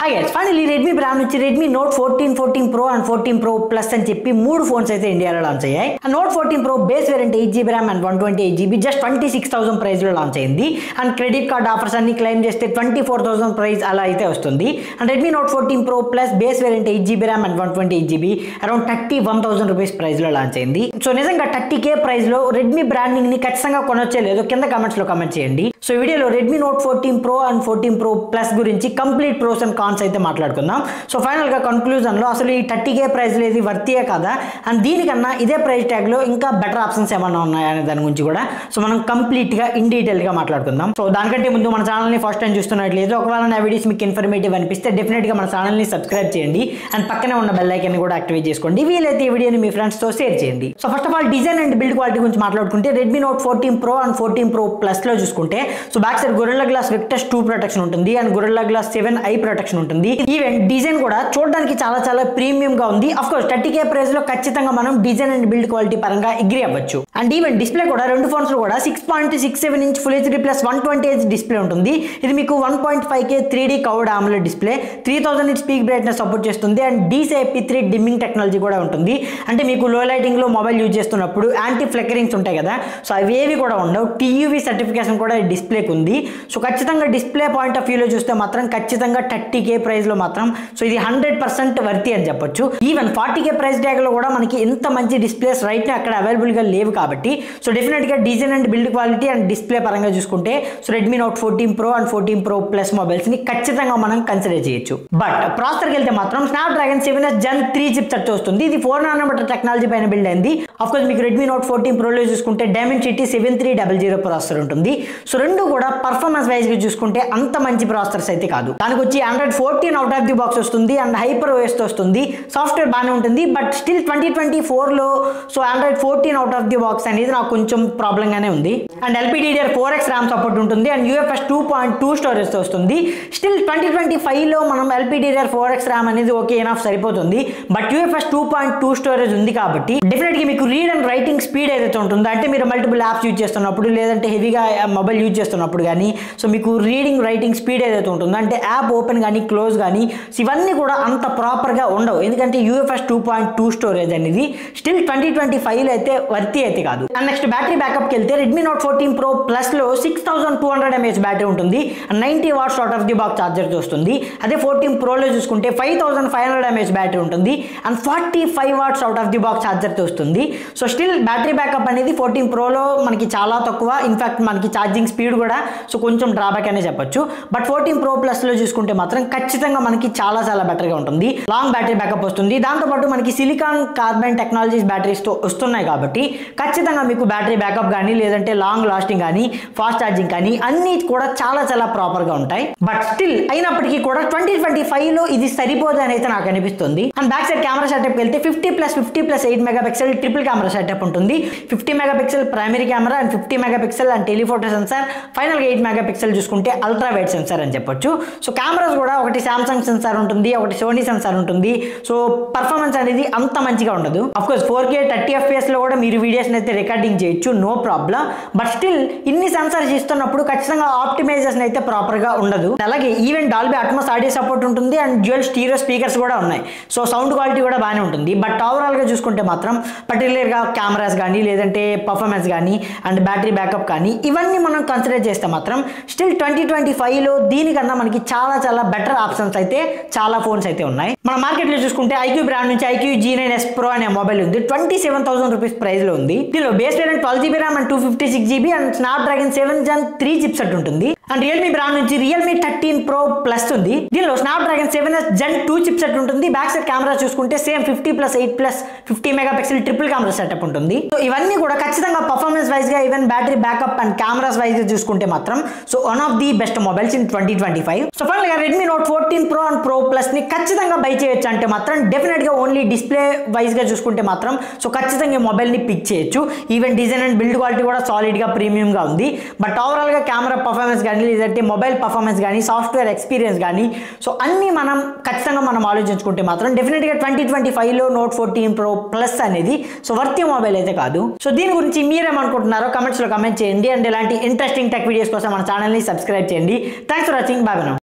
Hi guys, finally Redmi brand నుంచి Redmi note 14, 14 Pro and 14 Pro Plus అని చెప్పి మూడు ఫోన్స్ అయితే ఇండియాలో లాంచ్ అయ్యాయి. Note 14 Pro base variant 8GB RAM and 128GB just 26,000 price లో లాంచ్ అయింది. అండ్ క్రెడిట్ కార్డ్ ఆఫర్స్ అన్ని క్లెయిమ్ చేస్తే 24,000 ప్రైస్ అలా అయితే వస్తుంది. And Redmi note 14 Pro Plus base variant 8GB RAM and 128GB around 31,000 rupees price లో launch అయింది. So నిజంగా 30K ప్రైస్ లో రెడ్మీ బ్రాండింగ్ ని ఖచ్చితంగా కొనొచ్చే లేదో కింద కామెంట్స్ లో కామెంట్ చేయండి. సో వీడియోలో Redmi note 14 Pro and 14 Pro Plus గురించి కంప్లీట్ ప్రోస్ అండ్ కాన్స్ అయితే మాట్లాడుకుందాం. సో ఫైనల్ గా కన్క్లూజన్ లో అసలు ఈ 30K ప్రైస్ లో ఇది వర్తియే కదా, అండ్ దీనికన్నా ఇదే ప్రైస్ ట్యాగ్ లో ఇంకా బెటర్ ఆప్షన్స్ ఏమన్నా ఉన్నాయనే దాని గురించి కూడా సో మనం కంప్లీట్ గా ఇన్ డీటెయిల్ గా మాట్లాడుకుందాం. సో దానికంటే ముందు మన ఛానల్ ని ఫస్ట్ టైం చూస్తున్నట్లేదు, ఒకవేళ నా వీడియోస్ మీకు ఇన్ఫర్మేటివ్ అనిపిస్తే డెఫినెట్ గా మన ఛానల్ ని సబ్స్క్రైబ్ చేయండి అండ్ పక్కనే ఉన్న బెల్ ఐకాన్ కూడా యాక్టివేట్ చేసుకోండి. వీలైతే ఈ వీడియోని మీ ఫ్రెండ్స్ తో షేర్ చేయండి. So first of all design and build quality గురించి మాట్లాడుకుంటే Redmi note 14 Pro and 14 Pro Plus లో చూసుకుంటే so back side gorilla glass victus 2 protection ఉంటుంది and gorilla glass 7 I protection ఉంటుంది. ఈవెన్ డిజైన్ కూడా చూడడానికి చాలా ప్రీమియం గా ఉంది. అఫ్ కోర్స్ 30K ప్రైస్ లో ఖచ్చితంగా మనం డిజైన్ అండ్ బిల్డ్ క్వాలిటీ పరంగా అగ్రీ అవ్వచ్చు. అండ్ ఈవెన్ డిస్ప్లే కూడా రెండు ఫోన్స్ లో కూడా 6.67 inch full HD plus 120Hz display ఉంటుంది. ఇది మీకు 1.5K 3D curved AMOLED display, 3000 nits peak brightness support చేస్తుంది అండ్ DCI-P3 డిమ్మింగ్ టెక్నాలజీ కూడా ఉంటుంది. అంటే మీకు లో లైటింగ్ లో మొబైల్ యూజ్ చేస్తున్నప్పుడు యాంటీ ఫ్లికరింగ్స్ ఉంటాయి కదా, సో అవి ఏవి కూడా ఉండవు. TUV సర్టిఫికేషన్ కూడా డిస్ప్లేకి ఉంది. సో ఖచ్చితంగా డిస్ప్లే పాయింట్ ఆఫ్ వ్యూలో చూస్తే మాత్రం ఖచ్చితంగా 30K ప్రైస్ లో మాత్రం సో ఇది 100% వర్తి అని చెప్పొచ్చు. ఈవెన్ 40K ప్రైస్ ట్యాగ్ లో కూడా మనకి ఎంత మంచి డిస్ప్లేస్ రైట్ ని అక్కడ అవైలబుల్ గా లేవు కాబట్టి సో డెఫినెట్ గా design and build quality and display పరంగా చూసుకుంటే so Redmi note 14 Pro and 14 Pro Plus mobiles ని ఖచ్చితంగా మనం కన్సిడర్ చేయొచ్చు. బట్ ప్రాసెసర్కి వెళ్తే మాత్రం స్నాప్డ్రాగన్ 7S Gen 3 చిప్సెట్ తో వస్తుంది. ఇది 4nm టెక్నాలజీ పైన బిల్డ్ అయింది. ఆఫ్ కోర్స్ మీకు రెడ్మీ నోట్ 14 Pro లో చూసుకుంటే Dimensity 7300 ప్రాసెసర్ ఉంటుంది. సో రెండు కూడా పర్ఫార్మెన్స్ వైజ్ గా చూసుకుంటే అంత మంచి ప్రాసెసర్స్ అయితే కాదు. దానికి వచ్చి Android 14 out of the box వస్తుంది అండ్ హైపర్ OS తో వస్తుంది. సాఫ్ట్వేర్ బాగానే ఉంటుంది, బట్ స్టిల్ 2024 లో so Android 14 out of the box అనేది నాకు కొంచెం ప్రాబ్లం గానే ఉంది. అండ్ LPDDR4X ర్యామ్ సపోర్ట్ ఉంటుంది అండ్ UFS 2.2 స్టోరేజ్ తో వస్తుంది. స్టిల్ 2025 లో మనం LPDDR4X ర్యామ్ అనేది ఓకే ఎనఫ్ సరిపోతుంది, బట్ UFS 2.2 స్టోరేజ్ ఉంది కాబట్టి డెఫినెట్ గా మీకు రీడ్ అండ్ రైటింగ్ స్పీడ్ ఏదైతే ఉంటుందో, అంటే మీరు మల్టిపుల్ యాప్స్ యూజ్ చేస్తున్నప్పుడు లేదంటే హెవీగా మొబైల్ యూజ్ చేస్తున్నప్పుడు కానీ సో మీకు రీడింగ్ రైటింగ్ స్పీడ్ ఏదైతే ఉంటుందో, అంటే యాప్ ఓపెన్ కానీ క్లోజ్ కానీ ఇవన్నీ కూడా అంత ప్రాపర్ గా ఉండవు. ఎందుకంటే UFS 2.2 స్టోరేజ్ అనేది స్టిల్ 2025 లో అయితే వర్తి అయితే కాదు. అండ్ నెక్స్ట్ బ్యాటరీ బ్యాకప్ కి వెళ్తే రెడ్మీ నోట్ 14 Pro Plus లో 6200 mAh బ్యాటరీ ఉంటుంది and 90 watts out of the box charger తో వస్తుంది. అదే 14 Pro లో చూసుకుంటే 5500 mAh బ్యాటరీ ఉంటుంది and 45 watts out of the box charger తో వస్తుంది. సో స్టిల్ బ్యాటరీ బ్యాకప్ అనేది 14 Pro లో మనకి చాలా తక్కువ. ఇన్ఫాక్ట్ మనకి ఛార్జింగ్ స్పీడ్ కూడా సో కొంచెం డ్రాబ్యాక్ అనే చెప్పొచ్చు. బట్ 14 Pro Plus లో చూసుకుంటే మాత్రం ఖచ్చితంగా మనకి చాలా బెటర్ గా ఉంటుంది. లాంగ్ బ్యాటరీ బ్యాకప్ వస్తుంది. దాంతోపాటు మనకి సిలికాన్ కార్బన్ టెక్నాలజీస్ బ్యాటరీస్ తో వస్తున్నాయి కాబట్టి ఖచ్చితంగా మీకు బ్యాటరీ బ్యాకప్ కానీ లేదంటే లాంగ్ లాస్టింగ్ కానీ ఫాస్ట్ ఛార్జింగ్ కానీ అన్ని కూడా చాలా ప్రాపర్ గా ఉంటాయి. బట్ స్టిల్ అయినప్పటికీ కూడా 2025 లో ఇది సరిపోదు అని అయితే నాకు అనిపిస్తుంది. And back side camera setup వెళ్తే 50+50+8 మెగాపిక్సెల్ ట్రిపుల్ కెమెరా సెటప్ ఉంటుంది. 50 megapixel primary camera and 50 megapixel and telephoto sensor, final గా 8 మెగాపిక్సెల్ చూసుకుంటే అల్ట్రా వైడ్ సెన్సార్ అని చెప్పొచ్చు. సో కెమెరాస్ కూడా ఒకటి సామ్సంగ్ సెన్సార్ ఉంటుంది, ఒకటి సోనీ సెన్సార్ ఉంటుంది. సో పర్ఫార్మెన్స్ అనేది అంత మంచిగా ఉండదు. అఫ్ కోర్స్ 4K 30 FPS లో కూడా మీరు వీడియోస్ అయితే రికార్డింగ్ చేయొచ్చు, నో ప్రాబ్లం. బట్ స్టిల్ ఇన్ని సెన్సార్స్ ఇస్తున్నప్పుడు ఖచ్చితంగా ఆప్టిమైజేషన్ అయితే ప్రాపర్ గా ఉండదు. అలాగే even Dolby Atmos audio support ఉంటుంది అండ్ డ్యూయల్ స్టీరియో స్పీకర్స్ కూడా ఉన్నాయి. సో సౌండ్ క్వాలిటీ కూడా బాగానే ఉంటుంది. బట్ ఓవరాల్ గా చూసుకుంటే మాత్రం పర్టికులర్ గా కెమెరాస్ కానీ లేదంటే పర్ఫార్మెన్స్ కానీ అండ్ బ్యాటరీ బ్యాకప్ కానీ ఇవన్నీ మనం కన్సిడర్ చేస్తే మాత్రం స్టిల్ 2025 లో దీనికన్నా మనకి చాలా బెటర్ ఆప్షన్స్ అయితే చాలా ఫోన్స్ అయితే ఉన్నాయి. మన మార్కెట్ లో చూసుకుంటే IQ బ్రాండ్ నుంచి IQ G9s Pro అనే మొబైల్ ఉంది. 27,000 రూపీస్ ప్రైస్ లో ఉంది. దీనిలో base variant 12GB RAM and 256GB and Snapdragon 7 Gen 3 chipset ఉంటుంది. అండ్ రియల్మీ బ్రాండ్ నుంచి రియల్మీ 13 Pro Plus ఉంది. దీనిలో స్నాప్డ్రాగన్ 7S Gen 2 చిప్సెట్ ఉంటుంది. బ్యాక్ సైడ్ కెమెరా చూసుకుంటే same 50+8+50 megapixel triple camera setup ఉంటుంది. సో ఇవన్నీ కూడా ఖచ్చితంగా పర్ఫార్మెన్స్ వైజ్ గా even battery backup and cameras wise గా చూసుకుంటే మాత్రం so one of the best mobiles in 2025. So final గా Redmi note 14 Pro and Pro Plus ని ఖచ్చితంగా బై చేయొచ్చు అంటే మాత్రం డెఫినెట్ గా ఓన్లీ డిస్ప్లే వైజ్ గా చూసుకుంటే మాత్రం సో ఖచ్చితంగా ఈ మొబైల్ ని పిక్ చేయొచ్చు. Even design and build quality కూడా సాలిడ్ గా ప్రీమియం గా ఉంది. బట్ ఓవరాల్ గా కెమెరా పర్ఫార్మెన్స్ కానీ లేదంటే మొబైల్ పర్ఫార్మెన్స్ కానీ సాఫ్ట్వేర్ ఎక్స్పీరియన్స్ కానీ సో అన్ని మనం ఖచ్చితంగా మనం ఆలోచించుకుంటే మాత్రం డెఫినెట్ గా 2025 లో నోట్ 14 Pro Plus అనేది సో వర్తి మొబైల్ అయితే కాదు. సో దీని గురించి మీరేమనుకుంటున్నారో కమెంట్స్ లో కమెంట్ చేయండి అండ్ ఇలాంటి ఇంట్రెస్టింగ్ టెక్ వీడియోస్ కోసం మన ఛానల్ ని సబ్స్క్రైబ్ చేయండి. Thanks for watching. By by.